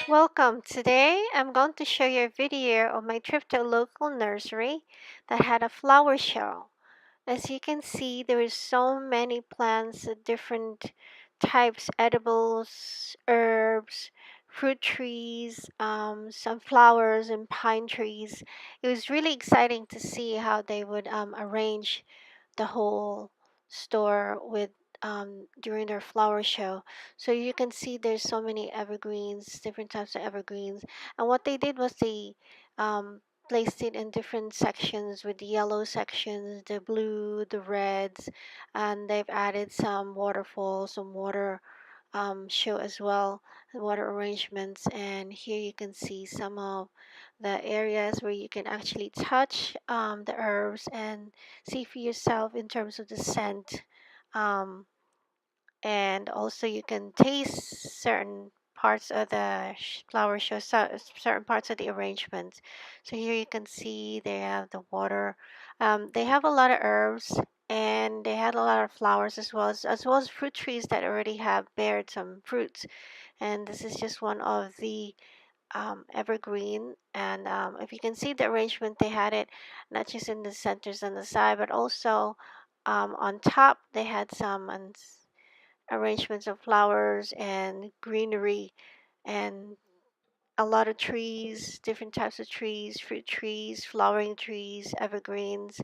Welcome. Today I'm going to show you a video of my trip to a local nursery that had a flower show. As you can see, there is so many plants, different types, edibles, herbs, fruit trees, some flowers and pine trees. It was really exciting to see how they would arrange the whole store with during their flower show. So you can see there's so many evergreens, different types of evergreens. And what they did was they placed it in different sections with the yellow sections, the blue, the reds, and they've added some waterfalls, some water show as well, water arrangements. And here you can see some of the areas where you can actually touch the herbs and see for yourself in terms of the scent. Um, and also you can taste certain parts of the flower show, certain parts of the arrangements. So here you can see they have the water. They have a lot of herbs and they had a lot of flowers as well as fruit trees that already have bared some fruits. And this is just one of the evergreen. And if you can see the arrangement, they had it not just in the centers and the side, but also on top. They had some arrangements of flowers and greenery and a lot of trees, different types of trees, fruit trees, flowering trees, evergreens.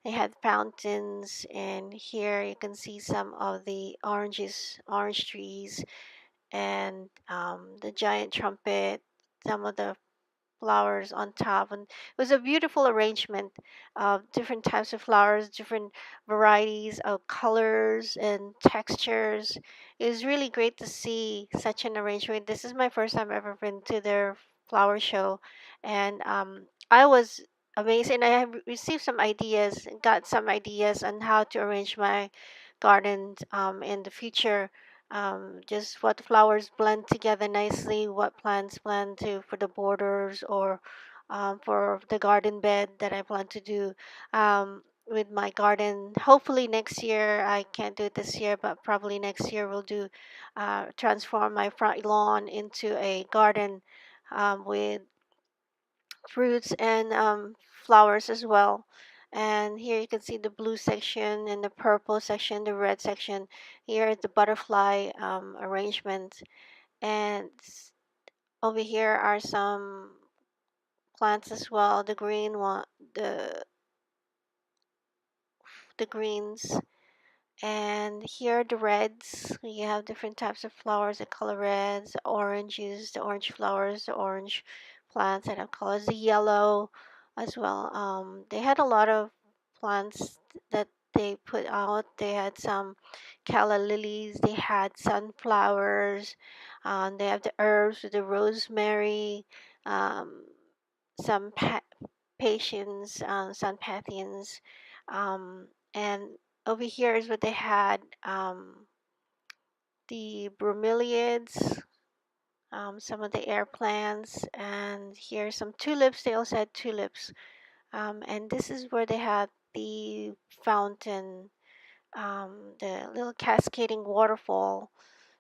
They had fountains, and here you can see some of the orange trees, and the giant trumpet, some of the flowers on top. And it was a beautiful arrangement of different types of flowers, different varieties of colors and textures. It was really great to see such an arrangement. This is my first time ever been to their flower show, and I was amazed. And I have received some ideas, got some ideas on how to arrange my garden in the future. Just what flowers blend together nicely, what plants blend to for the borders, or for the garden bed that I plan to do with my garden. Hopefully next year. I can't do it this year, but probably next year we'll do transform my front lawn into a garden with fruits and flowers as well. And here you can see the blue section and the purple section, the red section. Here is the butterfly arrangement. And over here are some plants as well. The green one, the greens. And here are the reds. You have different types of flowers, the color reds, the oranges, the orange flowers, the orange plants that have colors, the yellow as well. They had a lot of plants that they put out. They had some calla lilies, they had sunflowers, they have the herbs with the rosemary, um, some patience, sun pantheons, and over here is what they had, the bromeliads, some of the air plants, and here's some tulips. They also had tulips, and this is where they had the fountain, the little cascading waterfall.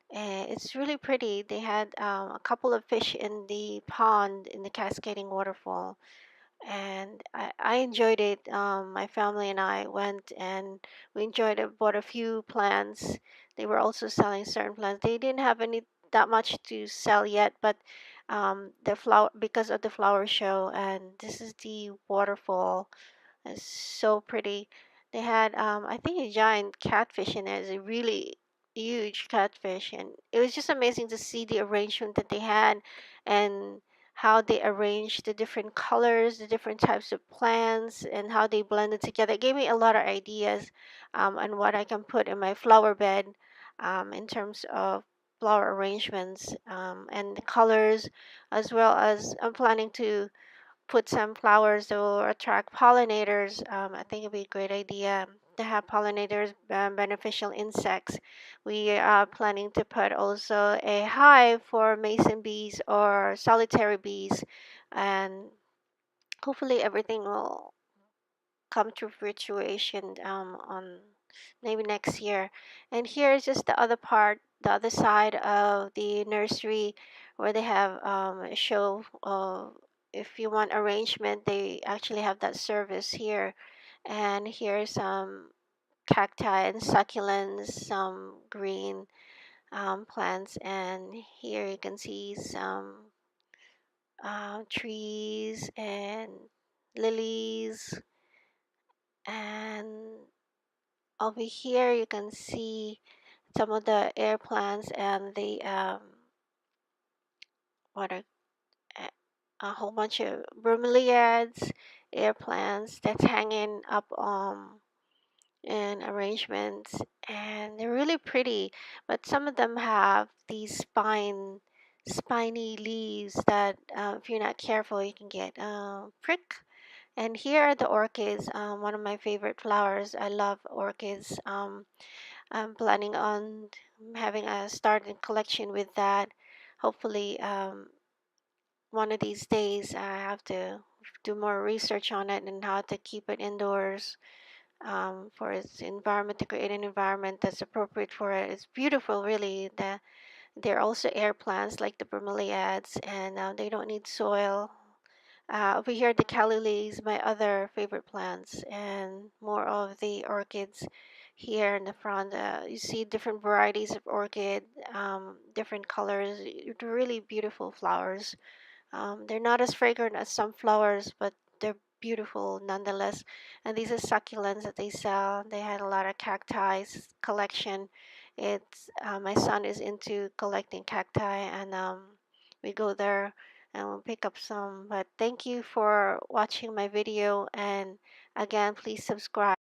It's really pretty. They had a couple of fish in the pond in the cascading waterfall, and I enjoyed it. My family and I went and we enjoyed it. Bought a few plants. They were also selling certain plants. They didn't have any that much to sell yet, but the flower because of the flower show. And this is the waterfall. It's so pretty. They had, I think, a giant catfish in it. It's a really huge catfish, and it was just amazing to see the arrangement that they had, and how they arranged the different colors, the different types of plants, and how they blended together. It gave me a lot of ideas on what I can put in my flower bed in terms of flower arrangements and the colors, as well as I'm planning to put some flowers that will attract pollinators. I think it'd be a great idea to have pollinators, beneficial insects. We are planning to put also a hive for mason bees or solitary bees, and hopefully everything will come to fruition on maybe next year. And here is just the other part, the other side of the nursery where they have a show. If you want arrangement, they actually have that service here. And here's some cacti and succulents, some green plants, and here you can see some trees and lilies, and over here you can see some of the air plants and the what are a a whole bunch of bromeliads, air plants that's hanging up in arrangements, and they're really pretty, but some of them have these spiny leaves that if you're not careful you can get prick. And here are the orchids, one of my favorite flowers. I love orchids. I'm planning on having a starting collection with that. Hopefully, one of these days I have to do more research on it and how to keep it indoors for its environment, to create an environment that's appropriate for it. It's beautiful, really. They're also air plants like the bromeliads, and they don't need soil. Over here, the callules, my other favorite plants, and more of the orchids here in the front. You see different varieties of orchid, different colors, really beautiful flowers. They're not as fragrant as some flowers, but they're beautiful nonetheless. And these are succulents that they sell. They had a lot of cacti collection. It's my son is into collecting cacti, and we go there and we'll pick up some. But thank you for watching my video, and again, please subscribe.